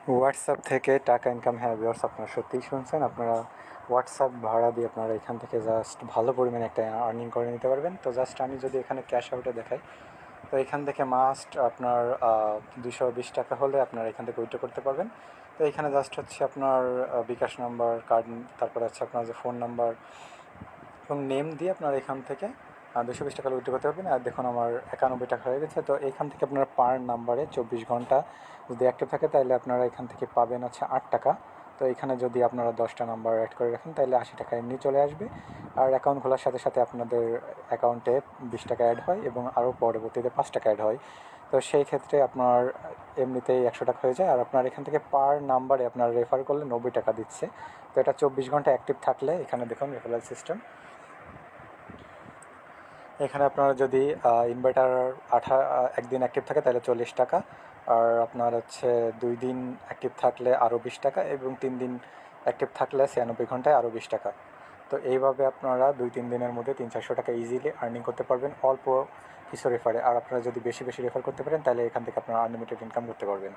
WhatsApp থেকে টাকা income, হ্যাঁ ভিউয়ার্স, আপনারা সত্যিই শুনছেন। আপনারা হোয়াটসঅ্যাপ ভাড়া দিয়ে আপনারা এখান থেকে জাস্ট ভালো পরিমাণে একটা আর্নিং করে নিতে পারবেন। তো জাস্ট আমি যদি এখানে ক্যাশ আউটে দেখাই, তো এখান থেকে মাস্ট আপনার 220 টাকা হলে আপনারা এখান থেকে উইথড্র করতে পারবেন। তো এখানে জাস্ট হচ্ছে আপনার বিকাশ নাম্বার, কার্ড, তারপরে হচ্ছে আপনার যে ফোন নাম্বার এবং নেম দিয়ে আপনারা এখান থেকে 220 টাকা উইথড্র করতে পারবেন। আর দেখুন আমার 91 টাকা হয়ে গেছে। তো এখান থেকে আপনারা পার নাম্বারে 24 ঘন্টা যদি অ্যাক্টিভ থাকে তাহলে আপনারা এখান থেকে পাবেন হচ্ছে 8 টাকা। তো এখানে যদি আপনারা 10টা নাম্বার অ্যাড করে রাখেন তাহলে 80 টাকা এমনি চলে আসবে। আর অ্যাকাউন্ট খোলার সাথে সাথে আপনাদের অ্যাকাউন্টে 20 টাকা অ্যাড হয় এবং আরও পরবর্তীতে 5 টাকা অ্যাড হয়। তো সেই ক্ষেত্রে আপনার এমনিতেই 100 টাকা হয়ে যায়। আর আপনার এখান থেকে পার নাম্বারে আপনার রেফার করলে 90 টাকা দিচ্ছে। তো এটা 24 ঘন্টা অ্যাক্টিভ থাকলে এখানে দেখুন রেফারেল সিস্টেম। এখানে আপনারা যদি ইনভার্টার একদিন অ্যাক্টিভ থাকে তাহলে 40 টাকা, আর আপনার হচ্ছে 2 দিন অ্যাক্টিভ থাকলে আরও 20 টাকা এবং 3 দিন অ্যাক্টিভ থাকলে 96 ঘন্টায় আরও 20 টাকা। তো এইভাবে আপনারা 2-3 দিনের মধ্যে 300-400 টাকা ইজিলি আর্নিং করতে পারবেন অল্প কিছু রেফারে। আর আপনারা যদি বেশি বেশি রেফার করতে পারেন তাহলে এখান থেকে আপনারা আনলিমিটেড ইনকাম করতে পারবেন।